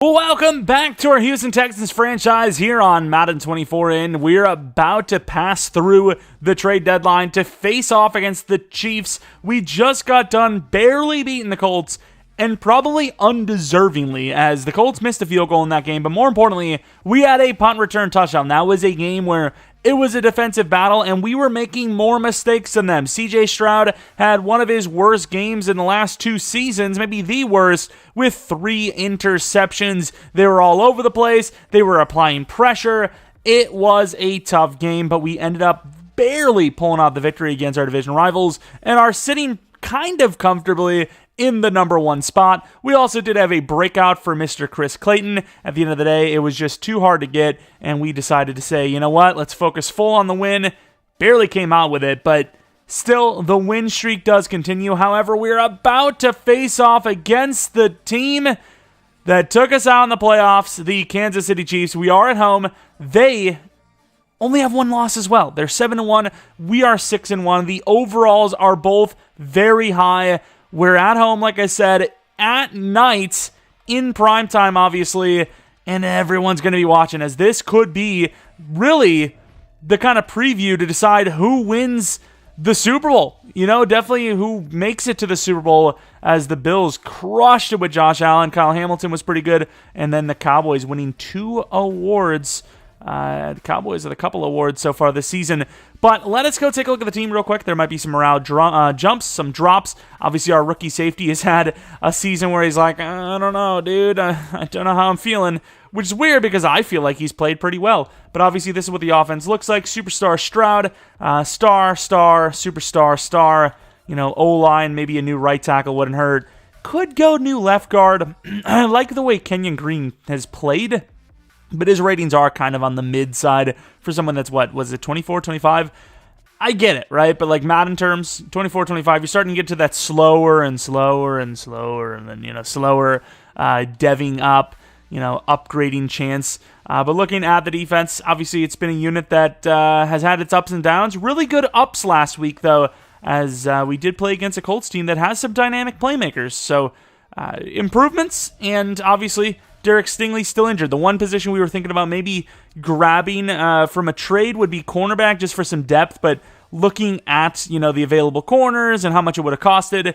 Welcome back to our Houston Texans franchise here on Madden 24 in. We're about to pass through the trade deadline to face off against the Chiefs. We just got done barely beating the Colts, and probably undeservingly, as the Colts missed a field goal in that game. But more importantly, we had a punt return touchdown. That was a game where it was a defensive battle, and we were making more mistakes than them. CJ Stroud had one of his worst games in the last 2 seasons, maybe the worst, with 3 interceptions. They were all over the place. They were applying pressure. It was a tough game, but we ended up barely pulling out the victory against our division rivals and are sitting kind of comfortably in the number 1 spot. We also did have a breakout for Mr. Chris Clayton. At the end of the day, it was just too hard to get, and we decided to say, you know what, let's focus full on the win. Barely came out with it, but still, the win streak does continue. However, we're about to face off against the team that took us out in the playoffs, the Kansas City Chiefs. We are at home. They only have 1 loss as well. They're 7-1. We are 6-1. The overalls are both very high. We're at home, like I said, at night, in primetime, obviously, and everyone's going to be watching, as this could be really the kind of preview to decide who wins the Super Bowl. You know, definitely who makes it to the Super Bowl, as the Bills crushed it with Josh Allen. Kyle Hamilton was pretty good, and then the Cowboys winning 2 awards. The Cowboys with a couple awards so far this season. But let us go take a look at the team real quick. There might be some morale jumps, some drops. Obviously, our rookie safety has had a season where he's like, I don't know, dude. I don't know how I'm feeling, which is weird because I feel like he's played pretty well. But obviously, this is what the offense looks like. Superstar Stroud, star, superstar, star. You know, O-line, maybe a new right tackle wouldn't hurt. Could go new left guard. I like the way Kenyon Green has played, but his ratings are kind of on the mid side for someone that's, what, was it 24, 25? I get it, right? But like Madden terms, 24, 25, you're starting to get to that slower and slower and slower, and then, you know, slower deving up, you know, upgrading chance. But looking at the defense, obviously it's been a unit that has had its ups and downs. Really good ups last week, though, as we did play against a Colts team that has some dynamic playmakers. So improvements, and obviously Derek Stingley still injured. The one position we were thinking about maybe grabbing from a trade would be cornerback, just for some depth, but looking at, you know, the available corners and how much it would have costed,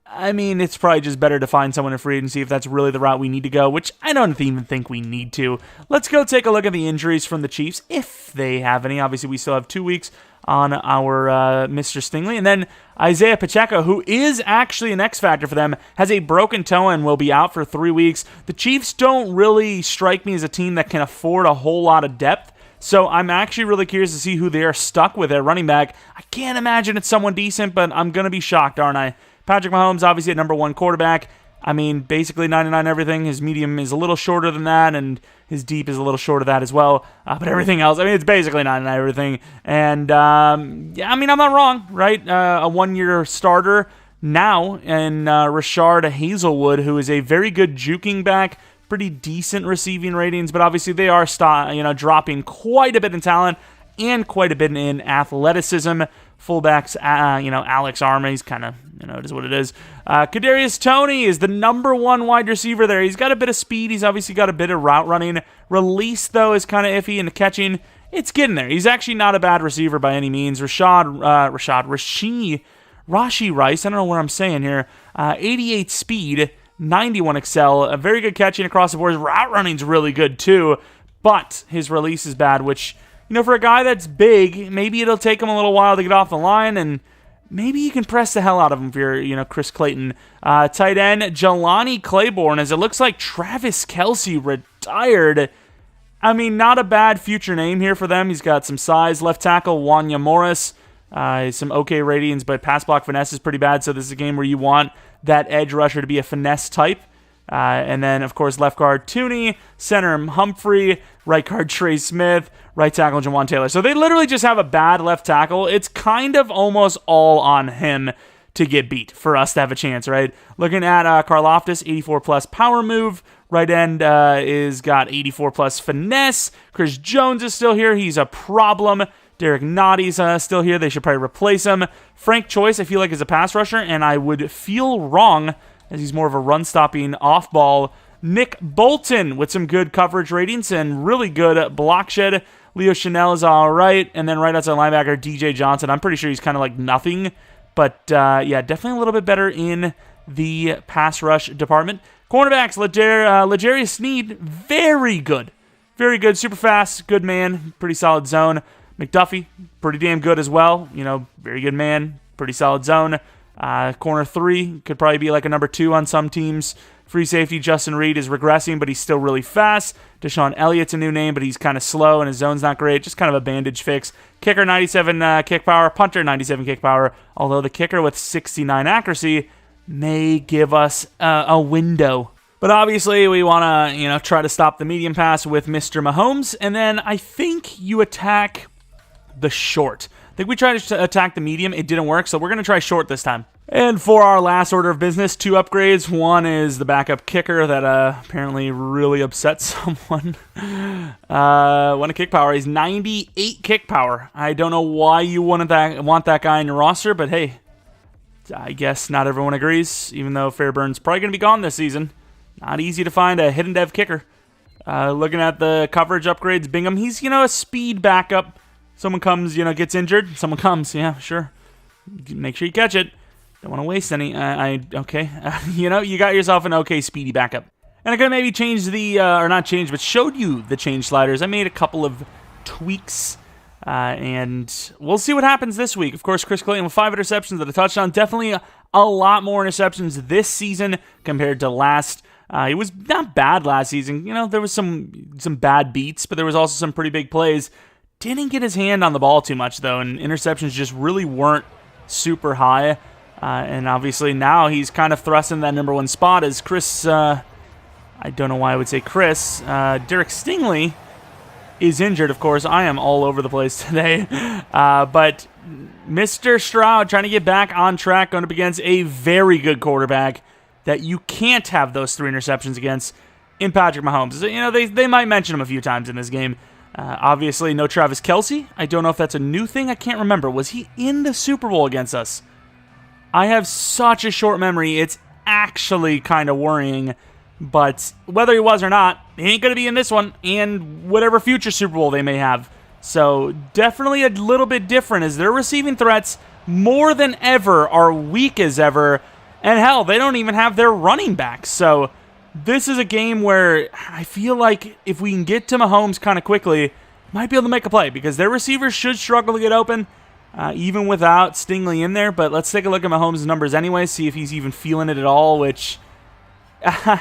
I mean, it's probably just better to find someone in free agency if that's really the route we need to go, which I don't even think we need to. Let's go take a look at the injuries from the Chiefs, if they have any. Obviously, we still have 2 weeks on our Mr. Stingley. And then Isaiah Pacheco, who is actually an X factor for them, has a broken toe and will be out for 3 weeks. The Chiefs don't really strike me as a team that can afford a whole lot of depth, so I'm actually really curious to see who they are stuck with at running back. I can't imagine it's someone decent, but I'm going to be shocked, aren't I? Patrick Mahomes, obviously at number 1 quarterback. I mean, basically 99 everything. His medium is a little shorter than that, and his deep is a little short of that as well. But everything else, I mean, it's basically 99 everything. And, yeah, I mean, I'm not wrong, right? A 1-year starter now, and Rashard Hazelwood, who is a very good juking back, pretty decent receiving ratings, but obviously they are dropping quite a bit in talent and quite a bit in athleticism. Fullbacks, Alex Arma, he's kind of, it is what it is. Kadarius Toney is the number 1 wide receiver there. He's got a bit of speed. He's obviously got a bit of route running. Release, though, is kind of iffy, and the catching, it's getting there. He's actually not a bad receiver by any means. Rashee Rice, I don't know what I'm saying here. 88 speed, 91 excel, a very good catching across the board. His route running's really good, too, but his release is bad, which, for a guy that's big, maybe it'll take him a little while to get off the line, and maybe you can press the hell out of him if you're, Chris Clayton. Tight end, Jelani Claiborne, as it looks like Travis Kelce retired. I mean, not a bad future name here for them. He's got some size. Left tackle, Wanya Morris. Some okay ratings, but pass block finesse is pretty bad, so this is a game where you want that edge rusher to be a finesse type. And then, of course, left guard Tooney, center Humphrey, right guard Trey Smith, right tackle Jawan Taylor. So they literally just have a bad left tackle. It's kind of almost all on him to get beat for us to have a chance, right? Looking at Karlaftis, 84-plus power move. Right end is got 84-plus finesse. Chris Jones is still here. He's a problem. Derek Notty's still here. They should probably replace him. Frank Choice, I feel like, is a pass rusher, and I would feel wrong as he's more of a run-stopping off-ball Nick Bolton with some good coverage ratings and really good block shed. Leo Chanel is all right. And then right outside linebacker, DJ Johnson. I'm pretty sure he's kind of like nothing. But, yeah, definitely a little bit better in the pass rush department. Cornerbacks, L'Jarius Sneed, very good. Very good, super fast, good man, pretty solid zone. McDuffie, pretty damn good as well. Very good man, pretty solid zone. Corner 3, could probably be like a number 2 on some teams. Free safety, Justin Reed is regressing, but he's still really fast. Deshaun Elliott's a new name, but he's kind of slow, and his zone's not great. Just kind of a bandage fix. Kicker, 97 kick power. Punter, 97 kick power. Although the kicker with 69 accuracy may give us a window. But obviously, we want to, try to stop the medium pass with Mr. Mahomes, and then I think you attack the short. I think we tried to attack the medium. It didn't work, so we're going to try short this time. And for our last order of business, 2 upgrades. One is the backup kicker that apparently really upset someone. One kick power. He's 98 kick power. I don't know why you want that guy in your roster, but hey, I guess not everyone agrees, even though Fairburn's probably going to be gone this season. Not easy to find a hidden dev kicker. Looking at the coverage upgrades, Bingham, he's, a speed backup. Someone comes, gets injured. Someone comes, yeah, sure. Make sure you catch it. Don't want to waste any. Okay. You got yourself an okay speedy backup. And I could have maybe changed or not changed, but showed you the change sliders. I made a couple of tweaks, and we'll see what happens this week. Of course, Chris Clayton with 5 interceptions and a touchdown. Definitely a lot more interceptions this season compared to last. He was not bad last season. There was some bad beats, but there was also some pretty big plays. Didn't get his hand on the ball too much, though, and interceptions just really weren't super high. And obviously now he's kind of thrust in that number 1 spot as Chris, I don't know why I would say Chris, Derek Stingley is injured, of course. I am all over the place today. But Mr. Stroud trying to get back on track, going up against a very good quarterback that you can't have those 3 interceptions against in Patrick Mahomes. They might mention him a few times in this game. Obviously, no Travis Kelce. I don't know if that's a new thing. I can't remember. Was he in the Super Bowl against us? I have such a short memory, it's actually kind of worrying. But whether he was or not, he ain't going to be in this one and whatever future Super Bowl they may have. So definitely a little bit different as their receiving threats more than ever are weak as ever. And hell, they don't even have their running backs. So this is a game where I feel like if we can get to Mahomes kind of quickly, might be able to make a play because their receivers should struggle to get open. Even without Stingley in there. But let's take a look at Mahomes' numbers anyway, see if he's even feeling it at all, which, gotta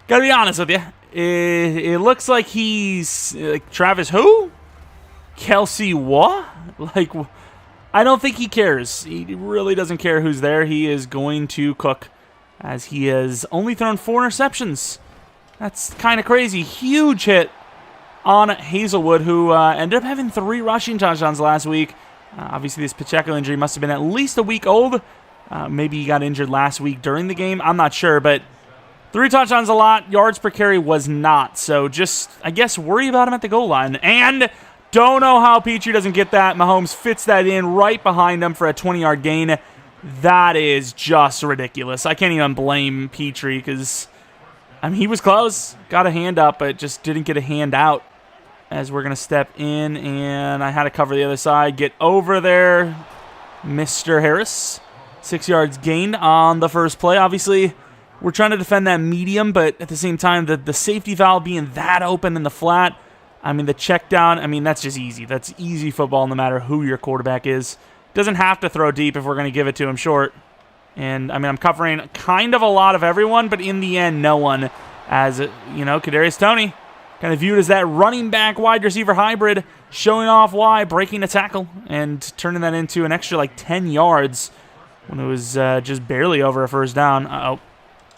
be honest with you, it looks like he's, like, Travis who? Kelce what? I don't think he cares. He really doesn't care who's there. He is going to cook, as he has only thrown 4 interceptions. That's kind of crazy. Huge hit on Hazelwood, who ended up having 3 rushing touchdowns last week. Obviously, this Pacheco injury must have been at least a week old. Maybe he got injured last week during the game. I'm not sure, but 3 touchdowns a lot. Yards per carry was not. So just, I guess, worry about him at the goal line. And don't know how Petrie doesn't get that. Mahomes fits that in right behind him for a 20-yard gain. That is just ridiculous. I can't even blame Petrie because, he was close. Got a hand up, but just didn't get a hand out. As we're going to step in, and I had to cover the other side. Get over there, Mr. Harris. 6 yards gained on the first play. Obviously, we're trying to defend that medium, but at the same time, the safety valve being that open in the flat, the check down, that's just easy. That's easy football no matter who your quarterback is. Doesn't have to throw deep if we're going to give it to him short. And, I'm covering kind of a lot of everyone, but in the end, no one. As, Kadarius Toney. Kind of viewed as that running back wide receiver hybrid, showing off why, breaking a tackle, and turning that into an extra 10 yards when it was just barely over a first down.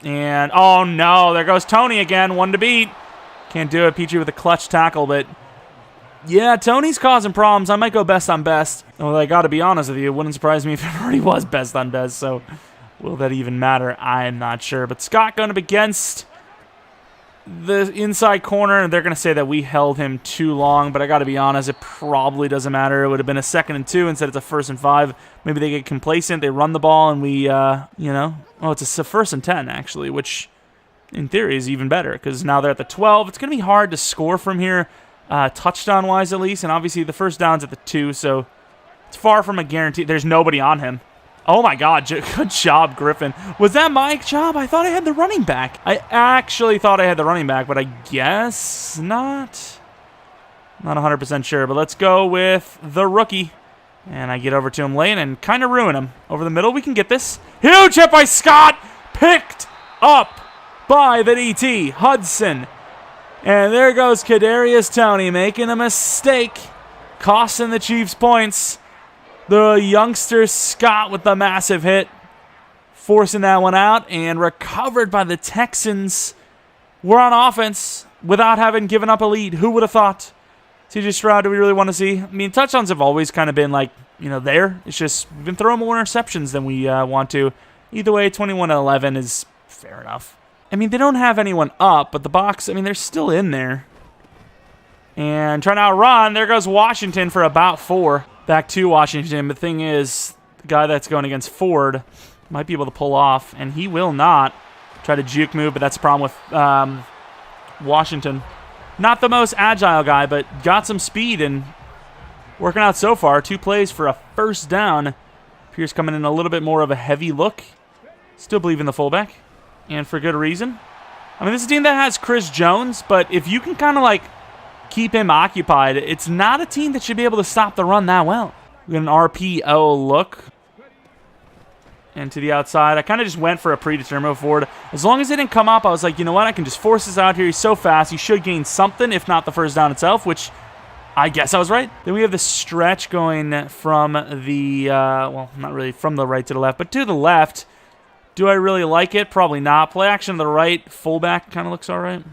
And, oh no, there goes Toney again, one to beat. Can't do it, Petrie with a clutch tackle, but yeah, Toney's causing problems. I might go best on best. Well, I got to be honest with you, it wouldn't surprise me if it already was best on best, so will that even matter? I'm not sure. But Scott going up against the inside corner, and they're going to say that we held him too long, but I got to be honest, it probably doesn't matter. It would have been a 2nd and 2 instead it's a 1st and 5. Maybe they get complacent, they run the ball, and we, it's a 1st and 10, actually, which in theory, is even better because now they're at the 12. It's going to be hard to score from here, touchdown-wise at least, and obviously the first down's at the 2, so it's far from a guarantee. There's nobody on him. Oh, my God. Good job, Griffin. Was that my job? I thought I had the running back. I actually thought I had the running back, but I guess not. Not 100% sure, but let's go with the rookie. And I get over to him late and kind of ruin him. Over the middle, we can get this. Huge hit by Scott. Picked up by the DT, Hudson. And there goes Kadarius Toney making a mistake, costing the Chiefs points. The youngster Scott with the massive hit, forcing that one out, and recovered by the Texans. We're on offense without having given up a lead. Who would have thought? CJ Stroud, do we really want to see? I mean, touchdowns have always kind of been like, there. It's just we've been throwing more interceptions than we want to. Either way, 21-11 is fair enough. I mean, they don't have anyone up, but the box, I mean, they're still in there. And trying to outrun, there goes Washington for about 4. Back to Washington. The thing is, the guy that's going against Ford might be able to pull off, and he will not. Try to juke move, but that's the problem with Washington. Not the most agile guy, but got some speed and working out so far. 2 plays for a first down. Pierce coming in a little bit more of a heavy look. Still believe in the fullback, and for good reason. I mean, this is a team that has Chris Jones, but if you can kind of like keep him occupied, it's not a team that should be able to stop the run that well. We got an RPO look. And to the outside, I kind of just went for a predetermined forward. As long as it didn't come up, I was like, you know what? I can just force this out here. He's so fast. He should gain something, if not the first down itself, which I guess I was right. Then we have the stretch going from the, well, not really from the right to the left, but to the left. Do I really like it? Probably not. Play action to the right. Fullback kind of looks all right.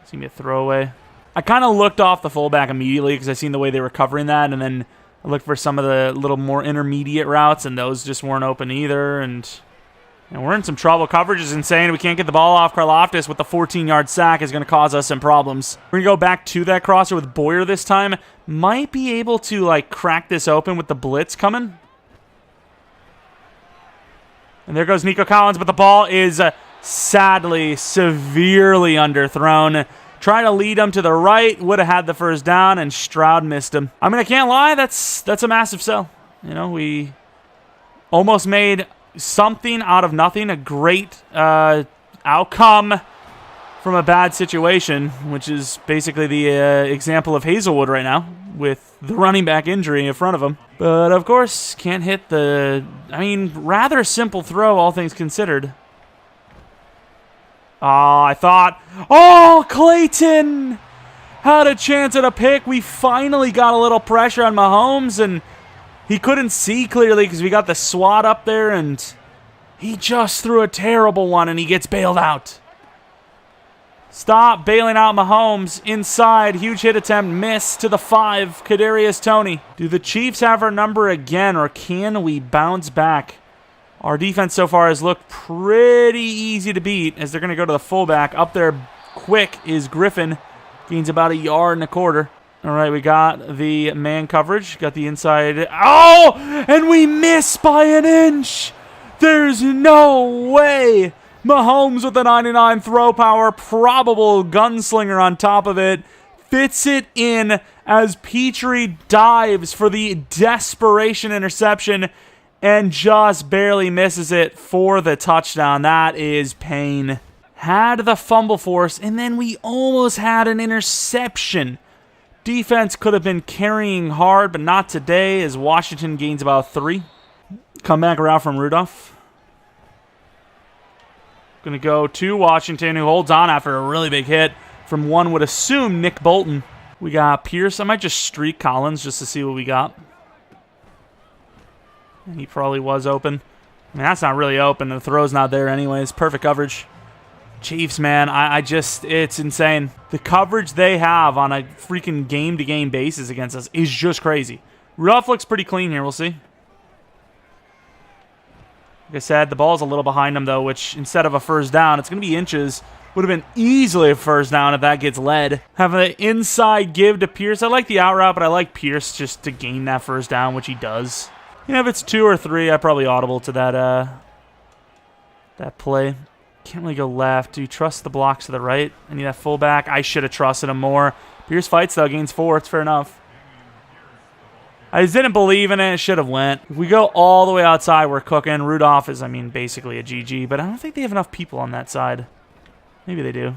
It's going to be a throwaway. I kind of looked off the fullback immediately because I seen the way they were covering that, and then I looked for some of the little more intermediate routes, and those just weren't open either. And we're in some trouble. Coverage is insane. We can't get the ball off. Karlaftis with the 14-yard sack is going to cause us some problems. We're going to go back to that crosser with Boyer this time. Might be able to like crack this open with the blitz coming. And there goes Nico Collins, but the ball is sadly severely underthrown. Trying to lead him to the right, would have had the first down, and Stroud missed him. I mean, I can't lie, that's a massive sell. We almost made something out of nothing, a great outcome from a bad situation, which is basically the example of Hazelwood right now with the running back injury in front of him. But, of course, can't hit the, rather simple throw, all things considered. I thought, Clayton had a chance at a pick. We finally got a little pressure on Mahomes, and he couldn't see clearly because we got the SWAT up there, and he just threw a terrible one, and he gets bailed out. Stop bailing out Mahomes. Inside, huge hit attempt, miss to the 5, Kadarius Toney. Do the Chiefs have our number again, or can we bounce back? Our defense so far has looked pretty easy to beat as they're going to go to the fullback. Up there quick is Griffin. Gains about 1.25 yards. All right, we got the man coverage. Got the inside. Oh, and we miss by 1 inch. There's no way. Mahomes with the 99 throw power. Probable gunslinger on top of it. Fits it in as Petrie dives for the desperation interception. And just barely misses it for the touchdown. That is pain. Had the fumble force, and then we almost had an interception. Defense could have been carrying hard, but not today as Washington gains about 3. Comeback route from Rudolph. Going to go to Washington, who holds on after a really big hit from one would assume Nick Bolton. We got Pierce. I might just streak Collins just to see what we got. He probably was open. That's not really open. The throw's not there anyways. Perfect coverage. Chiefs, man, it's insane. The coverage they have on a freaking game-to-game basis against us is just crazy. Rudolph looks pretty clean here. We'll see. Like I said, the ball's a little behind him, though, which instead of a first down, it's going to be inches. Would have been easily a first down if that gets led. Have an inside give to Pierce. I like the out route, but I like Pierce just to gain that first down, which he does. If it's 2 or 3, I probably audible to that that play. Can't really go left. Do you trust the blocks to the right? I need that fullback. I should have trusted him more. Pierce fights, though. Gains 4. It's fair enough. I just didn't believe in it. It should have went. If we go all the way outside, we're cooking. Rudolph is, I mean, basically a GG, but I don't think they have enough people on that side. Maybe they do.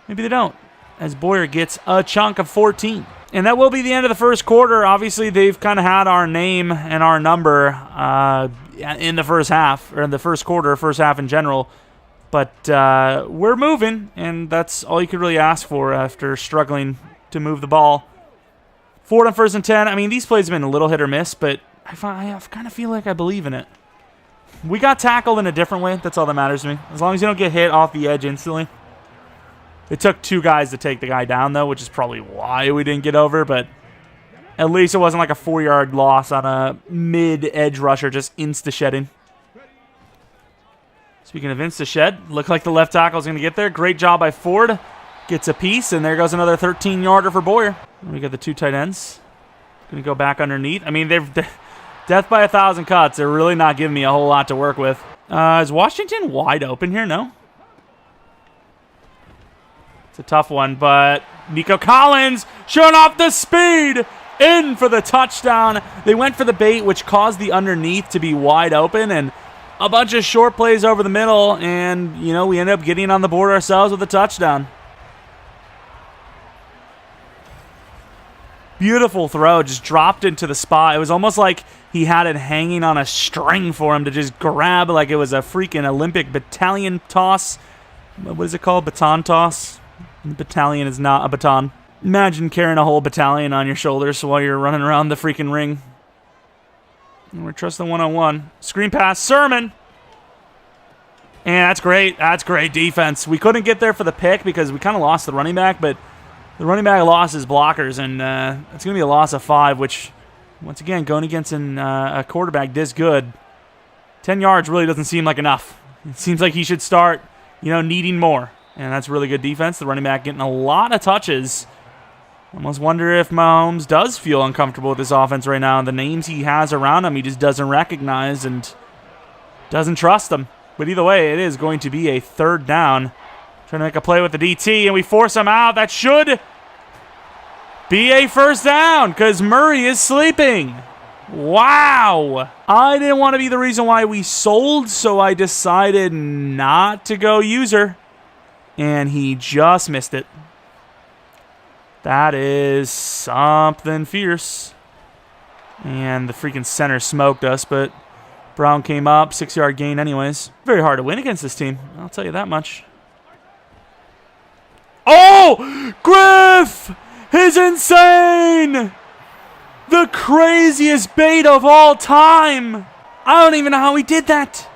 Maybe they don't. As Boyer gets a chunk of 14. And that will be the end of the first quarter. Obviously, they've kind of had our name and our number in the first half, or in the first quarter, first half in general. But we're moving, and that's all you could really ask for after struggling to move the ball. 4 on 1st and 10. I mean, these plays have been a little hit or miss, but I kind of feel like I believe in it. We got tackled in a different way. That's all that matters to me. As long as you don't get hit off the edge instantly. It took 2 guys to take the guy down, though, which is probably why we didn't get over, but at least it wasn't like a 4-yard loss on a mid-edge rusher just insta-shedding. Speaking of insta-shed, looked like the left tackle is going to get there. Great job by Ford. Gets a piece, and there goes another 13-yarder for Boyer. We got the 2 tight ends. Going to go back underneath. I mean, they're death by 1,000 cuts. They're really not giving me a whole lot to work with. Is Washington wide open here? No? It's a tough one, but Nico Collins showing off the speed in for the touchdown. They went for the bait, which caused the underneath to be wide open, and a bunch of short plays over the middle, and, you know, we ended up getting on the board ourselves with a touchdown. Beautiful throw, just dropped into the spot. It was almost like he had it hanging on a string for him to just grab like it was a freaking Olympic battalion toss. What is it called? Baton toss? Battalion is not a baton. Imagine carrying a whole battalion on your shoulders while you're running around the freaking ring. And we're trusting one-on-one. Screen pass, Sermon. And that's great. That's great defense. We couldn't get there for the pick because we kind of lost the running back, but the running back lost his blockers, and it's going to be a loss of 5, which, once again, going against a quarterback this good, 10 yards really doesn't seem like enough. It seems like he should start, you know, needing more, and that's really good defense. The running back getting a lot of touches. Almost wonder if Mahomes does feel uncomfortable with this offense right now. The names he has around him, he just doesn't recognize and doesn't trust them. But either way, it is going to be a 3rd down. Trying to make a play with the DT, and we force him out. That should be a 1st down because Murray is sleeping. Wow. I didn't want to be the reason why we sold, so I decided not to go user, and he just missed it. That is something fierce. And the freaking center smoked us, but Brown came up, 6-yard gain anyways. Very hard to win against this team, I'll tell you that much. Oh! Griff is insane! The craziest bait of all time! I don't even know how he did that.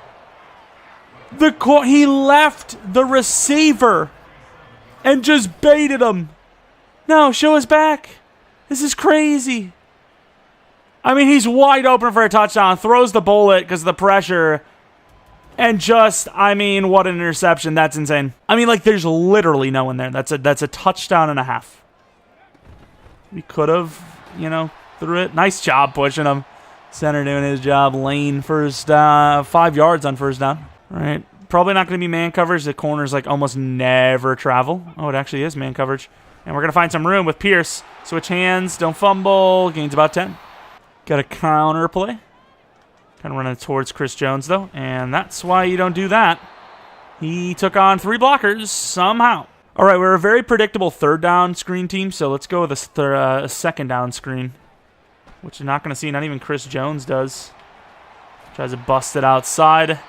He left the receiver and just baited him. No, show us back. This is crazy. I mean, he's wide open for a touchdown. Throws the bullet because of the pressure. And just, I mean, what an interception. That's insane. I mean, like, there's literally no one there. That's a touchdown and a half. We could have, you know, threw it. Nice job pushing him. Center doing his job. Lane first, 5 yards on 1st down. All right. Probably not going to be man coverage. The corners, like, almost never travel. Oh, it actually is man coverage. And we're going to find some room with Pierce. Switch hands. Don't fumble. Gains about 10. Got a counter play. Kind of running towards Chris Jones, though, and that's why you don't do that. He took on 3 blockers somehow. All right, we're a very predictable 3rd down screen team, so let's go with a 2nd down screen, which you're not going to see. Not even Chris Jones does. Tries to bust it outside.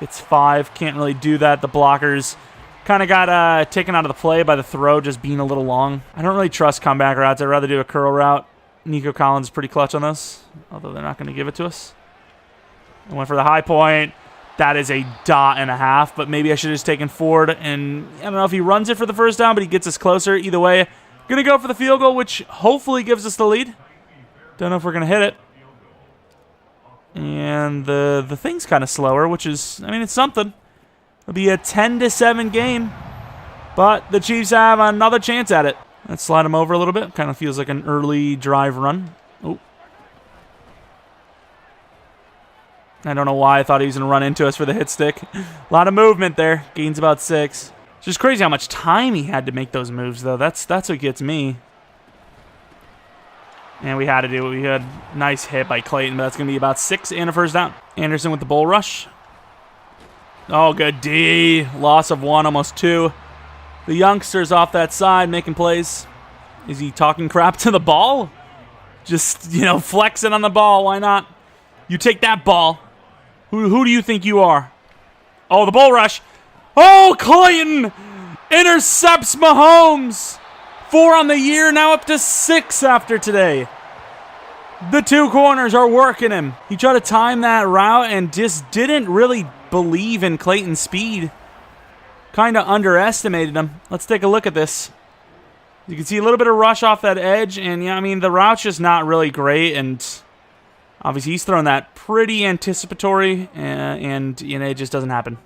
It's 5. Can't really do that. The blockers kind of got taken out of the play by the throw just being a little long. I don't really trust comeback routes. I'd rather do a curl route. Nico Collins is pretty clutch on this, although they're not going to give it to us. I went for the high point. That is a dot and a half, but maybe I should have just taken Ford, and I don't know if he runs it for the 1st down, but he gets us closer. Either way, going to go for the field goal, which hopefully gives us the lead. Don't know if we're going to hit it. And the thing's kind of slower, which is, I mean, it's something. It'll be a 10-7 game, but the Chiefs have another chance at it. Let's slide them over a little bit. Kind of feels like an early drive run. Oh. I don't know why I thought he was going to run into us for the hit stick. A lot of movement there. Gains about 6. It's just crazy how much time he had to make those moves, though. That's what gets me. And we had to do it. We had a nice hit by Clayton, but that's going to be about 6 and a first down. Anderson with the bull rush. Oh, good D. Loss of 1, almost 2. The youngster's off that side making plays. Is he talking crap to the ball? Just, flexing on the ball. Why not? You take that ball. Who do you think you are? Oh, the bull rush. Oh, Clayton intercepts Mahomes. 4 on the year, now up to 6 after today. The 2 corners are working him. He tried to time that route and just didn't really believe in Clayton's speed. Kind of underestimated him. Let's take a look at this. You can see a little bit of rush off that edge, and the route's just not really great, and obviously he's throwing that pretty anticipatory, and it just doesn't happen.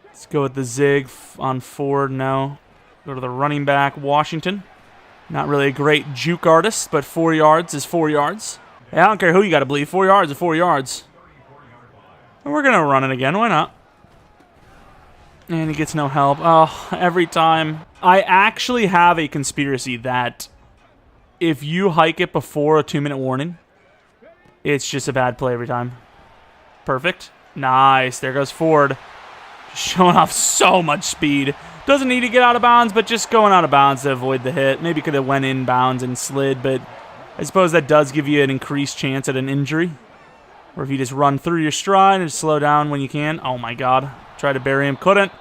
Let's go with the zig on Ford now. Go to the running back, Washington. Not really a great juke artist, but 4 yards is 4 yards. Hey, I don't care who you got to believe. 4 yards is 4 yards. And we're going to run it again. Why not? And he gets no help. Oh, every time. I actually have a conspiracy that if you hike it before a 2-minute warning, it's just a bad play every time. Perfect. Nice. There goes Ford. Showing off so much speed. Doesn't need to get out of bounds, but just going out of bounds to avoid the hit. Maybe could have went in bounds and slid, but I suppose that does give you an increased chance at an injury. Or if you just run through your stride and slow down when you can. Oh my God. Tried to bury him. Couldn't.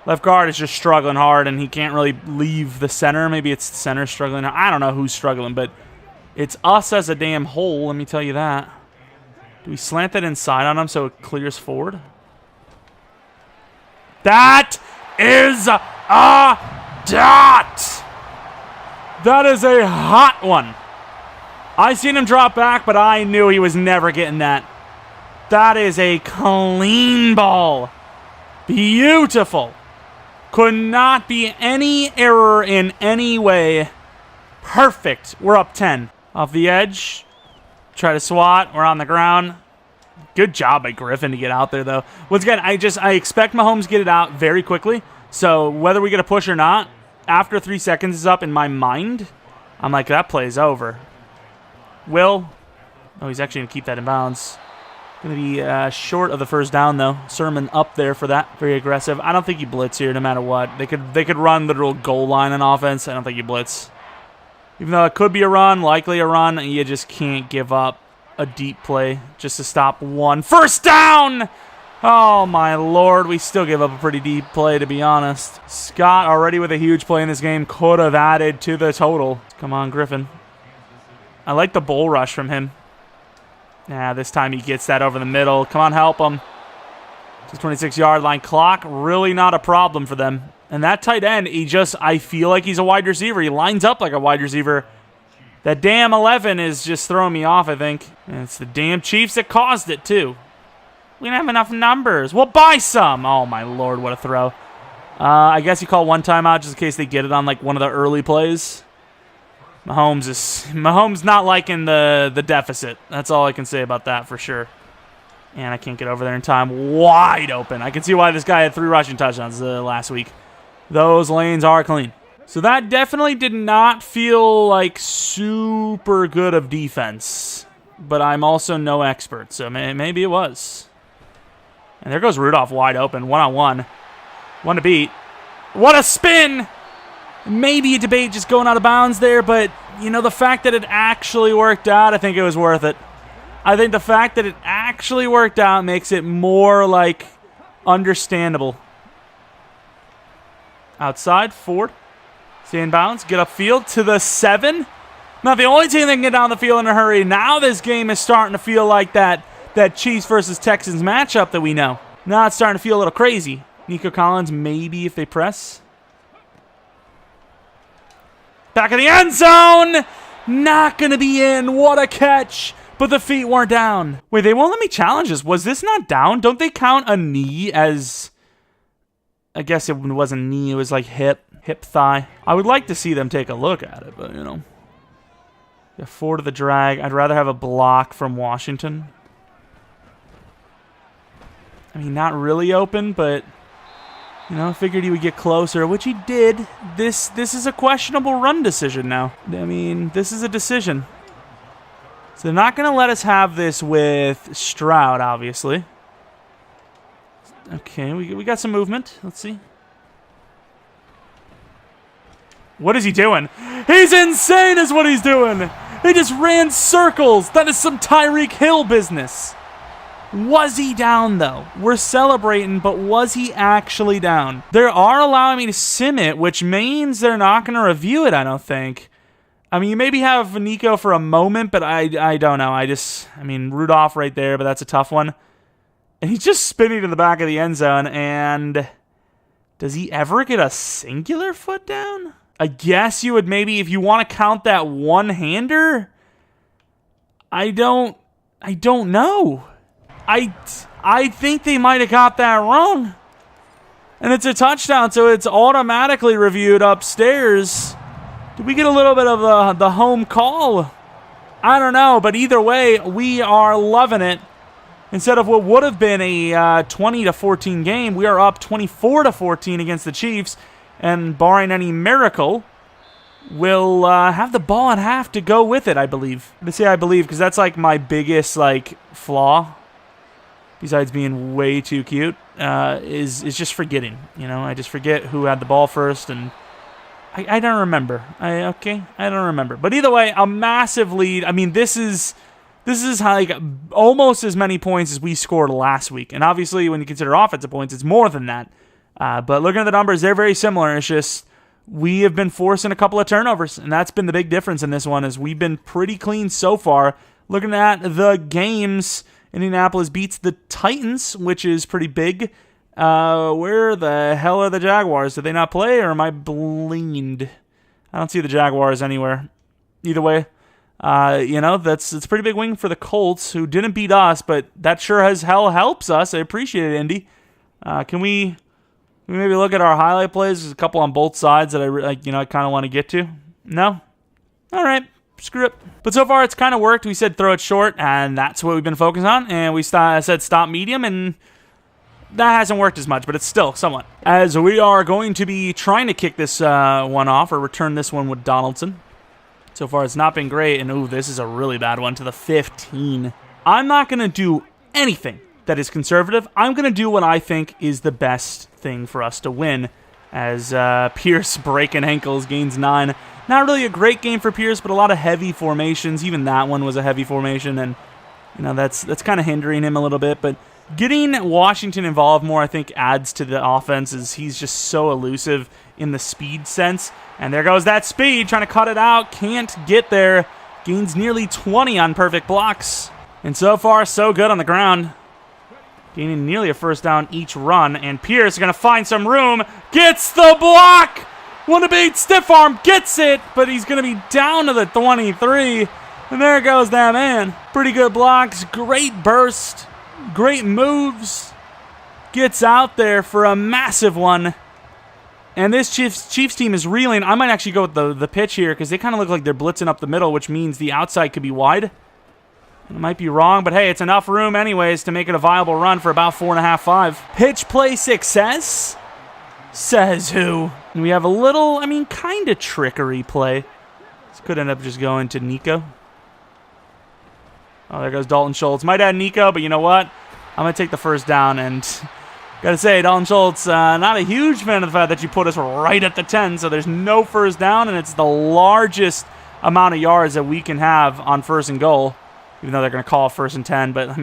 Left guard is just struggling hard, and he can't really leave the center. Maybe it's the center struggling. I don't know who's struggling, but it's us as a damn whole, let me tell you that. Do we slant that inside on him so it clears forward? That is a dot! That is a hot one. I seen him drop back, but I knew he was never getting that. That is a clean ball. Beautiful. Could not be any error in any way. Perfect. We're up 10. Off the edge. Try to swat. We're on the ground. Good job by Griffin to get out there, though. Once again, I expect Mahomes to get it out very quickly. So whether we get a push or not, after 3 seconds is up in my mind, I'm like, that play's over. Oh, he's actually going to keep that in bounds. Going to be short of the first down, though. Sermon up there for that. Very aggressive. I don't think you blitz here no matter what. They could run literal goal line on offense. I don't think you blitz. Even though it could be a run, likely a run, you just can't give up a deep play just to stop one. First down! Oh, my Lord. We still give up a pretty deep play, to be honest. Scott, already with a huge play in this game, could have added to the total. Come on, Griffin. I like the bull rush from him. Yeah, this time he gets that over the middle. Come on, help him. To 26-yard line. Clock, really not a problem for them. And that tight end, I feel like he's a wide receiver. He lines up like a wide receiver. That damn 11 is just throwing me off, I think. And it's the damn Chiefs that caused it, too. We don't have enough numbers. We'll buy some. Oh, my Lord, what a throw. I guess you call one timeout just in case they get it on, like, one of the early plays. Mahomes not liking the deficit. That's all I can say about that for sure. And I can't get over there in time. Wide open. I can see why this guy had 3 rushing touchdowns last week. Those lanes are clean. So that definitely did not feel like super good of defense. But I'm also no expert, so maybe it was. And there goes Rudolph wide open, one-on-one. One to beat. What a spin! Maybe a debate just going out of bounds there, but, the fact that it actually worked out, I think it was worth it. I think the fact that it actually worked out makes it more, understandable. Outside, Ford. Stay in bounds, get upfield to the 7. Not the only team that can get down the field in a hurry. Now this game is starting to feel like that Chiefs versus Texans matchup that we know. Now it's starting to feel a little crazy. Nico Collins, maybe if they press. Back of the end zone! Not going to be in. What a catch. But the feet weren't down. Wait, they won't let me challenge this. Was this not down? Don't they count a knee as... I guess it wasn't knee. It was like hip, thigh. I would like to see them take a look at it, but, Yeah, 4 to the drag. I'd rather have a block from Washington. I mean, not really open, but, you know, I figured he would get closer, which he did. This is a questionable run decision now. I mean, this is a decision. So they're not going to let us have this with Stroud, obviously. Okay, we got some movement. Let's see. What is he doing? He's insane is what he's doing. He just ran circles. That is some Tyreek Hill business. Was he down, though? We're celebrating, but was he actually down? They are allowing me to sim it, which means they're not going to review it, I don't think. I mean, you maybe have Nico for a moment, but I don't know. I mean, Rudolph right there, but that's a tough one. And he's just spinning to the back of the end zone, and does he ever get a singular foot down? I guess you would maybe, if you want to count that one-hander, I don't know. I think they might have got that wrong. And it's a touchdown, so it's automatically reviewed upstairs. Did we get a little bit of the home call? I don't know, but either way, we are loving it. Instead of what would have been a 20-14 game, we are up 24-14 against the Chiefs. And barring any miracle, we'll have the ball at half to go with it, I believe. I say I believe because that's like my biggest flaw, besides being way too cute, is just forgetting. You know, I just forget who had the ball first, and I don't remember. I don't remember. But either way, a massive lead. I mean, this is like almost as many points as we scored last week. And obviously, when you consider offensive points, it's more than that. But looking at the numbers, they're very similar. It's just we have been forcing a couple of turnovers, and that's been the big difference in this one. Is we've been pretty clean so far. Looking at the games, Indianapolis beats the Titans, which is pretty big. Where the hell are the Jaguars? Did they not play, or am I blind? I don't see the Jaguars anywhere. Either way, you know, it's a pretty big win for the Colts, who didn't beat us, but that sure as hell helps us. I appreciate it, Indy. Can we maybe look at our highlight plays? There's a couple on both sides that I kind of want to get to. No? All right. Screw it. But so far, it's kind of worked. We said throw it short, and that's what we've been focusing on. And we said stop medium, and that hasn't worked as much, but it's still somewhat. As we are going to be trying to kick this one off or return this one with Donaldson. So far, it's not been great. And, ooh, this is a really bad one to the 15. I'm not going to do anything that is conservative. I'm going to do what I think is the best thing for us to win, as Pierce breaking ankles, gains 9. Not really a great game for Pierce, but a lot of heavy formations. Even that one was a heavy formation, and you know that's kind of hindering him a little bit. But getting Washington involved more, I think, adds to the offense, as he's just so elusive in the speed sense. And there goes that speed, trying to cut it out. Can't get there. Gains nearly 20 on perfect blocks. And so far, so good on the ground. Gaining nearly a first down each run. And Pierce is going to find some room. Gets the block! Want to beat stiff arm, gets it, but he's going to be down to the 23. And there goes that man. Pretty good blocks, great burst, great moves. Gets out there for a massive one. And this Chiefs team is reeling. I might actually go with the pitch here because they kind of look like they're blitzing up the middle, which means the outside could be wide. It might be wrong, but hey, it's enough room anyways to make it a viable run for about 4.5, 5. Pitch play success? Says who? And we have a little, kind of trickery play. This could end up just going to Nico. Oh, there goes Dalton Schultz. Might add Nico, but you know what? I'm going to take the first down, and gotta say, Dalton Schultz, not a huge fan of the fact that you put us right at the 10, so there's no first down, and it's the largest amount of yards that we can have on first and goal, even though they're going to call it first and 10, but,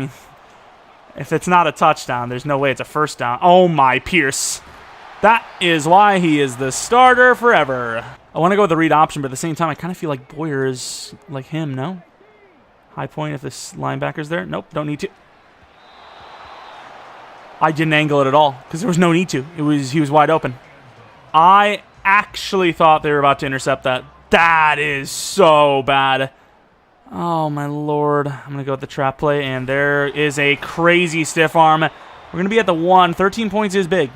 if it's not a touchdown, there's no way it's a first down. Oh, my, Pierce. That is why he is the starter forever. I want to go with the read option, but at the same time, I kind of feel like Boyer is like him, no? High point if this linebacker's there. Nope, don't need to. I didn't angle it at all because there was no need to. He was wide open. I actually thought they were about to intercept that. That is so bad. Oh, my Lord. I'm going to go with the trap play, and there is a crazy stiff arm. We're going to be at the 1. 13 points is big.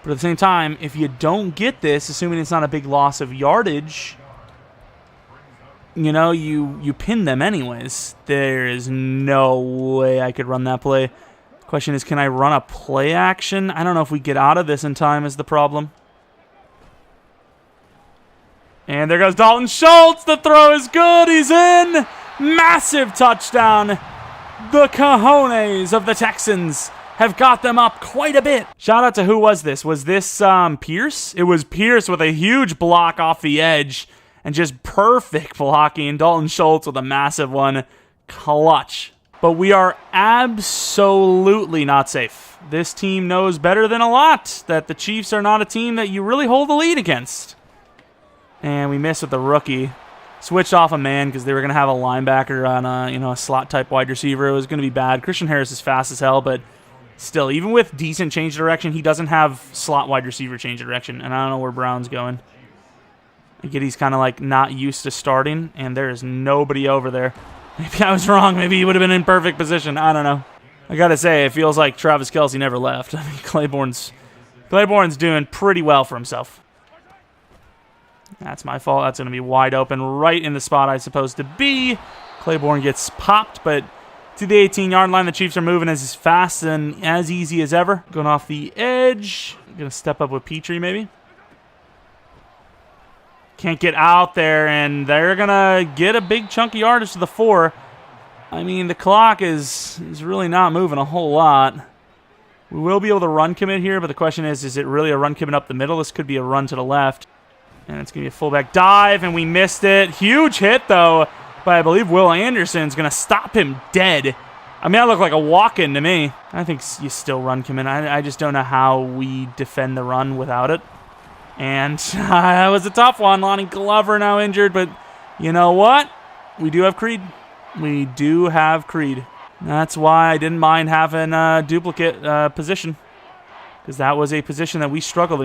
But at the same time, if you don't get this, assuming it's not a big loss of yardage, you pin them anyways. There is no way I could run that play. Question is, can I run a play action? I don't know if we get out of this in time is the problem. And there goes Dalton Schultz. The throw is good. He's in. Massive touchdown. The cojones of the Texans have got them up quite a bit. Shout out to who was this? Was this Pierce? It was Pierce with a huge block off the edge and just perfect blocking. Dalton Schultz with a massive one. Clutch. But we are absolutely not safe. This team knows better than a lot that the Chiefs are not a team that you really hold the lead against. And we missed with the rookie. Switched off a man because they were going to have a linebacker on a slot-type wide receiver. It was going to be bad. Christian Harris is fast as hell, but still, even with decent change of direction, he doesn't have slot wide receiver change of direction, and I don't know where Brown's going. I get he's kind of like not used to starting, and there is nobody over there. Maybe I was wrong. Maybe he would have been in perfect position. I don't know. I got to say, it feels like Travis Kelce never left. I mean, Claiborne's doing pretty well for himself. That's my fault. That's going to be wide open right in the spot I'm supposed to be. Claiborne gets popped, but to the 18-yard line, the Chiefs are moving as fast and as easy as ever. Going off the edge. Going to step up with Petrie maybe. Can't get out there, and they're going to get a big chunk of yardage to the 4. I mean, the clock is really not moving a whole lot. We will be able to run commit here, but the question is it really a run commit up the middle? This could be a run to the left. And it's going to be a fullback dive, and we missed it. Huge hit, though, but I believe Will Anderson's going to stop him dead. I mean, that looked like a walk-in to me. I think you still run commit. I just don't know how we defend the run without it. And that was a tough one. Lonnie Glover now injured, but you know what? We do have Creed. We do have Creed. That's why I didn't mind having a duplicate position, because that was a position that we struggled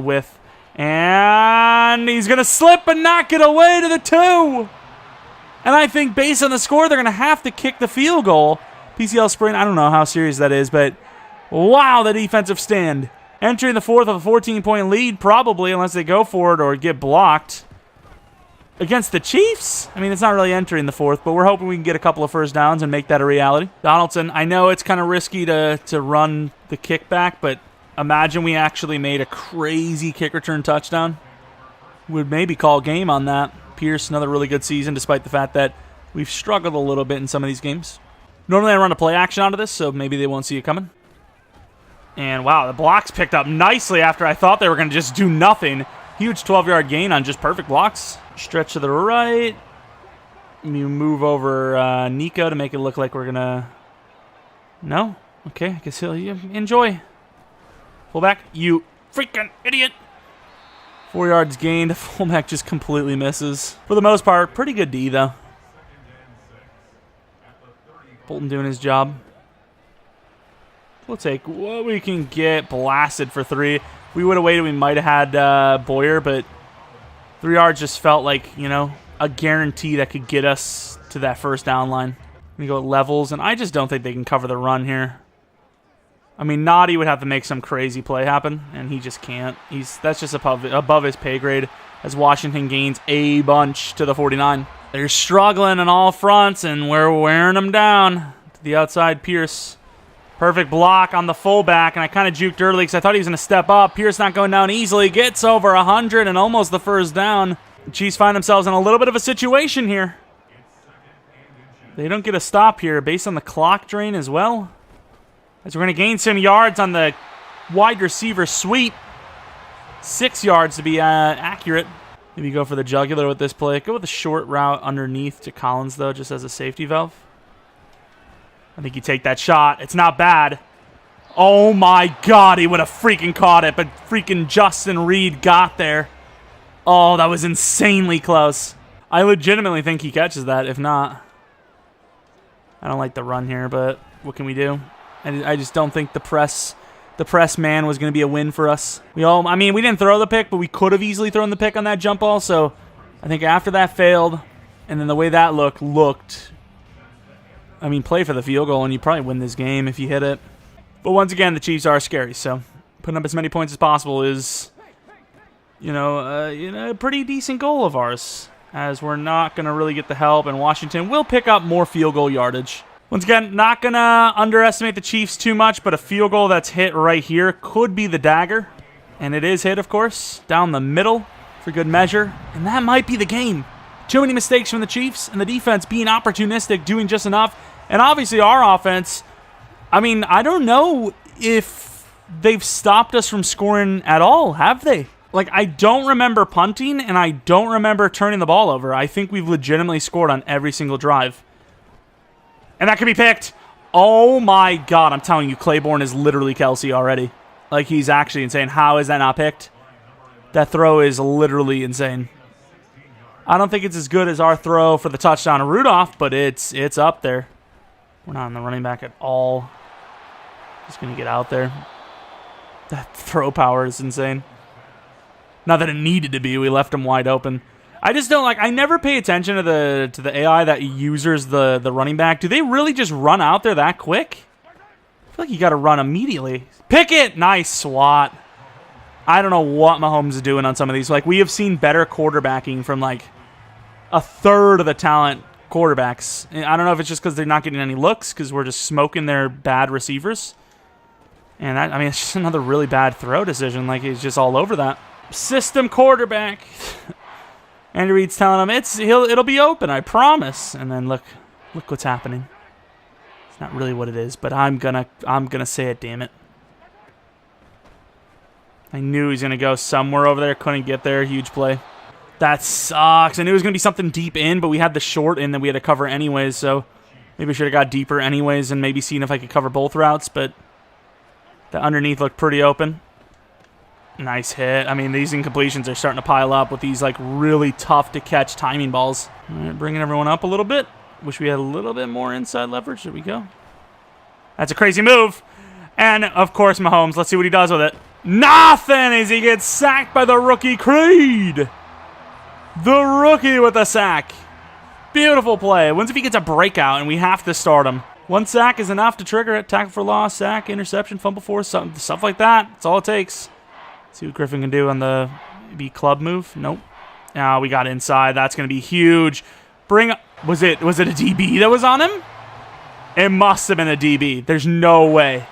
with. And he's going to slip and knock it away to the 2. And I think based on the score, they're going to have to kick the field goal. PCL sprain, I don't know how serious that is, but wow, the defensive stand. Entering the 4th of a 14-point lead, probably, unless they go for it or get blocked. Against the Chiefs? I mean, it's not really entering the 4th, but we're hoping we can get a couple of first downs and make that a reality. Donaldson, I know it's kind of risky to run the kickback, but imagine we actually made a crazy kick return touchdown. We'd maybe call game on that. Pierce, another really good season, despite the fact that we've struggled a little bit in some of these games. Normally I run a play action out of this, so maybe they won't see it coming. And wow, the blocks picked up nicely after I thought they were going to just do nothing. Huge 12-yard gain on just perfect blocks. Stretch to the right. You move over Nico to make it look like we're going to... No? Okay, I guess he'll enjoy. Fullback, you freaking idiot. 4 yards gained. Fullback just completely misses. For the most part, pretty good D, though. Bolton doing his job. We'll take what we can get. Blasted for 3. We would have waited. We might have had Boyer, but 3 yards just felt like, a guarantee that could get us to that first down line. We go levels, and I just don't think they can cover the run here. I mean, Noddy would have to make some crazy play happen, and he just can't. That's just above his pay grade as Washington gains a bunch to the 49. They're struggling on all fronts, and we're wearing them down. To the outside, Pierce. Perfect block on the fullback, and I kind of juked early because I thought he was going to step up. Pierce not going down easily. Gets over 100 and almost the first down. The Chiefs find themselves in a little bit of a situation here. They don't get a stop here based on the clock drain as well. As we're going to gain some yards on the wide receiver sweep. 6 yards to be accurate. Maybe go for the jugular with this play. Go with a short route underneath to Collins, though, just as a safety valve. I think you take that shot. It's not bad. Oh, my God. He would have freaking caught it, but freaking Justin Reed got there. Oh, that was insanely close. I legitimately think he catches that, if not. I don't like the run here, but what can we do? I just don't think the press man was going to be a win for us. We didn't throw the pick, but we could have easily thrown the pick on that jump ball. So I think after that failed, and then the way that looked, I mean, play for the field goal, and you probably win this game if you hit it. But once again, the Chiefs are scary, so putting up as many points as possible is, a pretty decent goal of ours, as we're not going to really get the help, and Washington will pick up more field goal yardage. Once again, not going to underestimate the Chiefs too much, but a field goal that's hit right here could be the dagger. And it is hit, of course, down the middle for good measure. And that might be the game. Too many mistakes from the Chiefs, and the defense being opportunistic, doing just enough. And obviously our offense, I mean, I don't know if they've stopped us from scoring at all, have they? Like, I don't remember punting, and I don't remember turning the ball over. I think we've legitimately scored on every single drive. And that could be picked. Oh my God, I'm telling you, Claiborne is literally Kelsey already. Like, he's actually insane. How is that not picked? That throw is literally insane. I don't think it's as good as our throw for the touchdown to Rudolph, but it's up there. We're not on the running back at all. Just going to get out there. That throw power is insane. Not that it needed to be. We left him wide open. I just don't like... I never pay attention to the AI that uses the running back. Do they really just run out there that quick? I feel like you got to run immediately. Pick it! Nice swat. I don't know what Mahomes is doing on some of these. Like, we have seen better quarterbacking from, like, a third of the talent quarterbacks. I don't know if it's just because they're not getting any looks, because we're just smoking their bad receivers. And, that, I mean, it's just another really bad throw decision. Like, he's just all over that. System quarterback. Andy Reid's telling him, it'll be open, I promise. And then look what's happening. It's not really what it is, but I'm gonna say it, damn it. I knew he was going to go somewhere over there. Couldn't get there. Huge play. That sucks. I knew it was going to be something deep in, but we had the short in that we had to cover anyways, so maybe I should have got deeper anyways and maybe seen if I could cover both routes, but the underneath looked pretty open. Nice hit. I mean, these incompletions are starting to pile up with these, like, really tough-to-catch timing balls. All right, bringing everyone up a little bit. Wish we had a little bit more inside leverage. There we go. That's a crazy move. And, of course, Mahomes. Let's see what he does with it. Nothing as he gets sacked by the rookie Creed. The rookie with a sack. Beautiful play. When's if he gets a breakout and we have to start him? One sack is enough to trigger it. Tackle for loss, sack, interception, fumble force, stuff like that. That's all it takes. See what Griffin can do on the maybe club move. Nope. Now we got inside. That's going to be huge. Was it a DB that was on him? It must have been a DB. There's no way.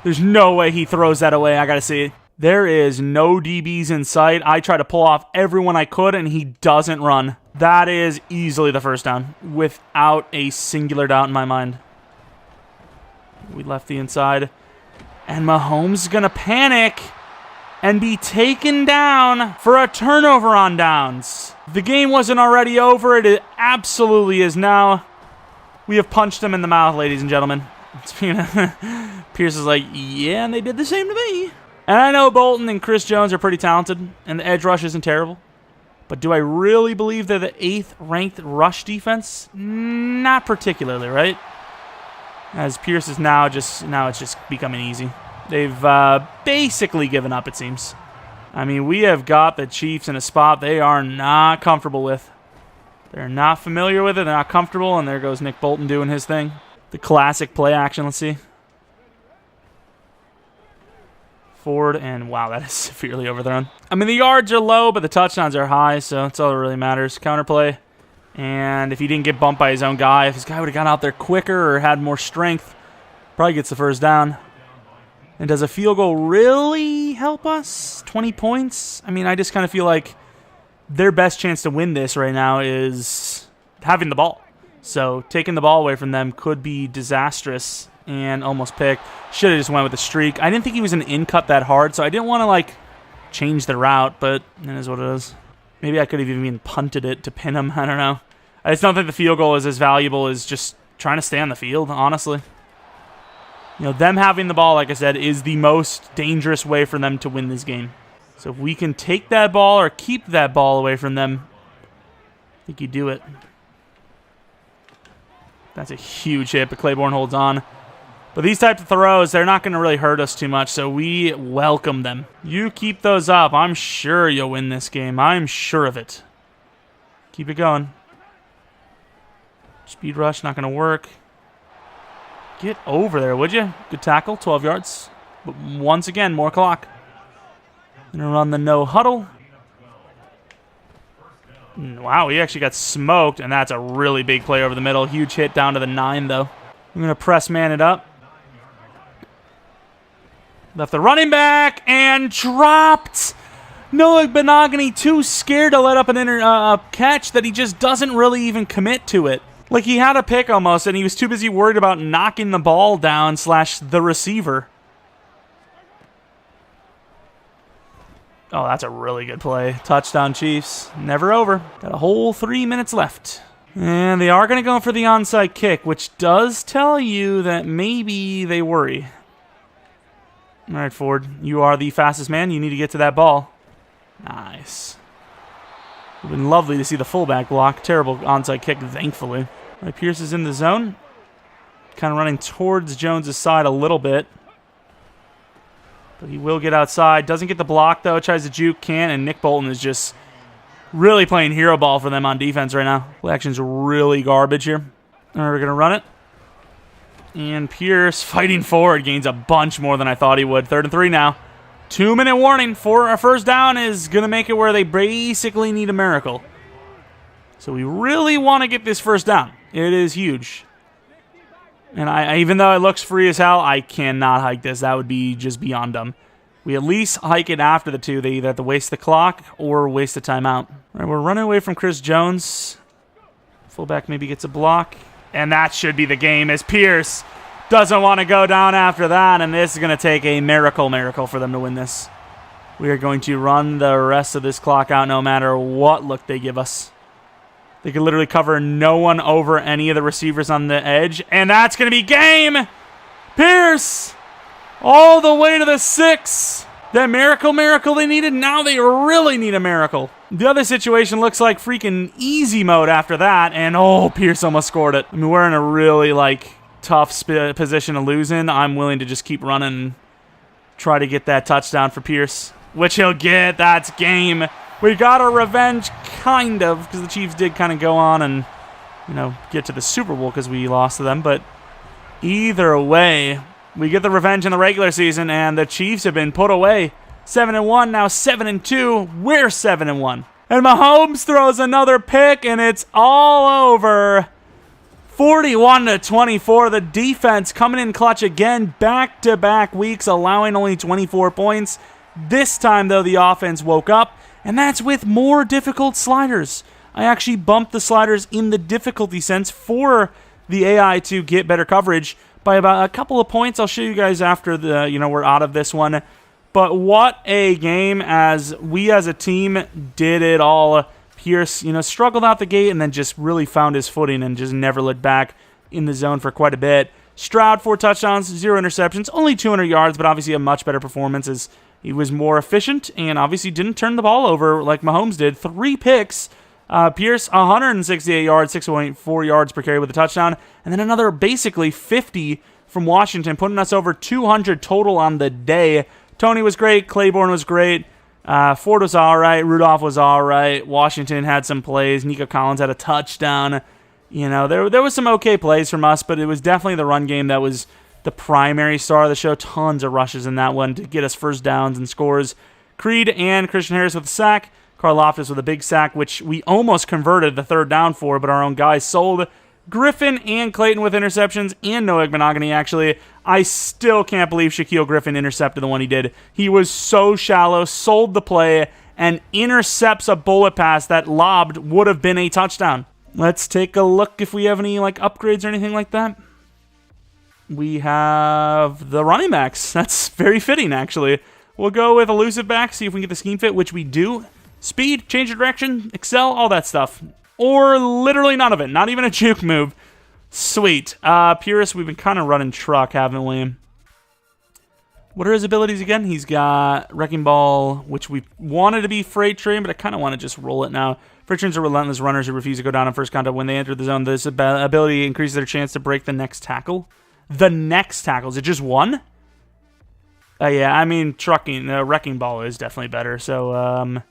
There's no way he throws that away. I got to see it. There is no DBs in sight. I tried to pull off everyone I could, and he doesn't run. That is easily the first down, without a singular doubt in my mind. We left the inside. And Mahomes is going to panic and be taken down for a turnover on downs. The game wasn't already over. It absolutely is now. We have punched him in the mouth, ladies and gentlemen. Pierce is like, yeah, and they did the same to me. And I know Bolton and Chris Jones are pretty talented, and the edge rush isn't terrible. But do I really believe they're the 8th ranked rush defense? Not particularly, right? As Pierce is now it's just becoming easy. They've basically given up, it seems. I mean, we have got the Chiefs in a spot they are not comfortable with. They're not familiar with it. They're not comfortable, and there goes Nick Bolton doing his thing. The classic play action, let's see. Forward, and wow, that is severely overthrown. I mean, the yards are low, but the touchdowns are high, so that's all that really matters. Counterplay, and if he didn't get bumped by his own guy, if his guy would have gone out there quicker or had more strength, probably gets the first down. And does a field goal really help us? 20 points? I mean, I just kind of feel like their best chance to win this right now is having the ball. So taking the ball away from them could be disastrous and almost picked. Should have just went with the streak. I didn't think he was an in-cut that hard, so I didn't want to, like, change the route, but it is what it is. Maybe I could have even punted it to pin him. I don't know. I just don't think the field goal is as valuable as just trying to stay on the field, honestly. You know, them having the ball, like I said, is the most dangerous way for them to win this game. So if we can take that ball or keep that ball away from them, I think you do it. That's a huge hit, but Claiborne holds on. But these types of throws, they're not going to really hurt us too much, so we welcome them. You keep those up. I'm sure you'll win this game. I'm sure of it. Keep it going. Speed rush, not going to work. Get over there, would you? Good tackle, 12 yards. But once again, more clock. Going to run the no huddle. Wow, he actually got smoked, and that's a really big play over the middle. Huge hit down to the 9, though. I'm going to press man it up. Left the running back and dropped. Noah Benogany too scared to let up an catch that he just doesn't really even commit to it. Like he had a pick almost, and he was too busy worried about knocking the ball down / the receiver. Oh, that's a really good play. Touchdown, Chiefs. Never over. Got a whole 3 minutes left. And they are going to go for the onside kick, which does tell you that maybe they worry. All right, Ford, you are the fastest man. You need to get to that ball. Nice. It would have been lovely to see the fullback block. Terrible onside kick, thankfully. All right, Pierce is in the zone. Kind of running towards Jones' side a little bit. But he will get outside. Doesn't get the block, though. Tries to juke, can't, and Nick Bolton is just really playing hero ball for them on defense right now. Play action's really garbage here. All right, we're going to run it. And Pierce, fighting forward, gains a bunch more than I thought he would. 3rd and 3 now. 2-minute warning for our first down is going to make it where they basically need a miracle. So we really want to get this first down. It is huge. And I even though it looks free as hell, I cannot hike this. That would be just beyond dumb. We at least hike it after the 2. They either have to waste the clock or waste a timeout. All right, we're running away from Chris Jones. Fullback maybe gets a block. And that should be the game as Pierce doesn't want to go down after that. And this is going to take a miracle for them to win this. We are going to run the rest of this clock out no matter what look they give us. They could literally cover no one over any of the receivers on the edge. And that's going to be game. Pierce all the way to the 6. That miracle they needed. Now they really need a miracle. The other situation looks like freaking easy mode after that. And, oh, Pierce almost scored it. I mean, we're in a really, tough position to lose in. I'm willing to just keep running and try to get that touchdown for Pierce, which he'll get. That's game. We got our revenge, kind of, because the Chiefs did kind of go on and, get to the Super Bowl because we lost to them. But either way, we get the revenge in the regular season, and the Chiefs have been put away. 7-1, now 7-2. We're 7-1. And Mahomes throws another pick, and it's all over. 41-24. The defense coming in clutch again, back-to-back weeks, allowing only 24 points. This time, though, the offense woke up, and that's with more difficult sliders. I actually bumped the sliders in the difficulty sense for the AI to get better coverage by about a couple of points. I'll show you guys after we're out of this one. But what a game as we as a team did it all. Pierce, struggled out the gate and then just really found his footing and just never looked back in the zone for quite a bit. Stroud, 4 touchdowns, 0 interceptions, only 200 yards, but obviously a much better performance as he was more efficient and obviously didn't turn the ball over like Mahomes did. 3 picks. Pierce, 168 yards, 6.4 yards per carry with a touchdown, and then another basically 50 from Washington, putting us over 200 total on the day. Tony was great. Claiborne was great. Ford was all right. Rudolph was all right. Washington had some plays. Nico Collins had a touchdown. There was some okay plays from us, but it was definitely the run game that was the primary star of the show. Tons of rushes in that one to get us first downs and scores. Creed and Christian Harris with a sack. Karlaftis with a big sack, which we almost converted the 3rd down for, but our own guys sold. Griffin and Clayton with interceptions, and Noah Benogany, actually. I still can't believe Shaquille Griffin intercepted the one he did. He was so shallow, sold the play, and intercepts a bullet pass that lobbed would have been a touchdown. Let's take a look if we have any upgrades or anything like that. We have the running backs. That's very fitting, actually. We'll go with elusive back, see if we can get the scheme fit, which we do. Speed, change of direction, excel, all that stuff. Or literally none of it. Not even a juke move. Sweet. Pierce, we've been kind of running truck, haven't we? What are his abilities again? He's got Wrecking Ball, which we wanted to be Freight Train, but I kind of want to just roll it now. Freight Trains are relentless runners who refuse to go down on first contact when they enter the zone. This ability increases their chance to break the next tackle. The next tackle. Is it just one? Yeah, I mean, trucking, Wrecking Ball is definitely better. So,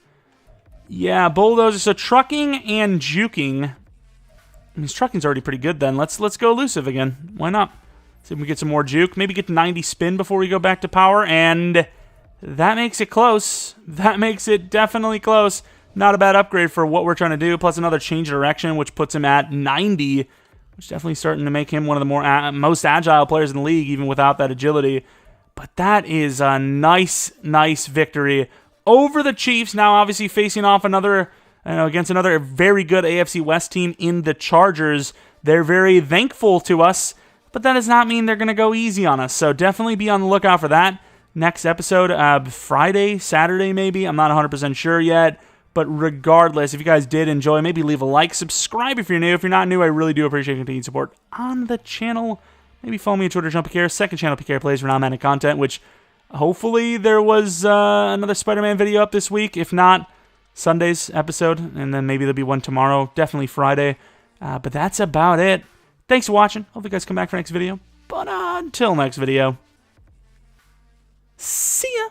yeah, Bulldozer. So trucking and juking. I mean, trucking's already pretty good then. Let's go elusive again. Why not? See if we get some more juke. Maybe get to 90 spin before we go back to power. And that makes it close. That makes it definitely close. Not a bad upgrade for what we're trying to do. Plus another change of direction, which puts him at 90. which definitely starting to make him one of the most agile players in the league, even without that agility. But that is a nice victory over the Chiefs. Now, obviously, facing off against another very good AFC West team in the Chargers. They're very thankful to us, but that does not mean they're going to go easy on us. So definitely be on the lookout for that. Next episode, Friday, Saturday maybe. I'm not 100% sure yet. But regardless, if you guys did enjoy, maybe leave a like. Subscribe if you're new. If you're not new, I really do appreciate continued support on the channel. Maybe follow me on Twitter, Jeromepkr. Second channel, PK Plays for non-Madden content, which hopefully there was another Spider-Man video up this week. If not, Sunday's episode. And then maybe there'll be one tomorrow. Definitely Friday. But that's about it. Thanks for watching. Hope you guys come back for next video. But until next video, see ya.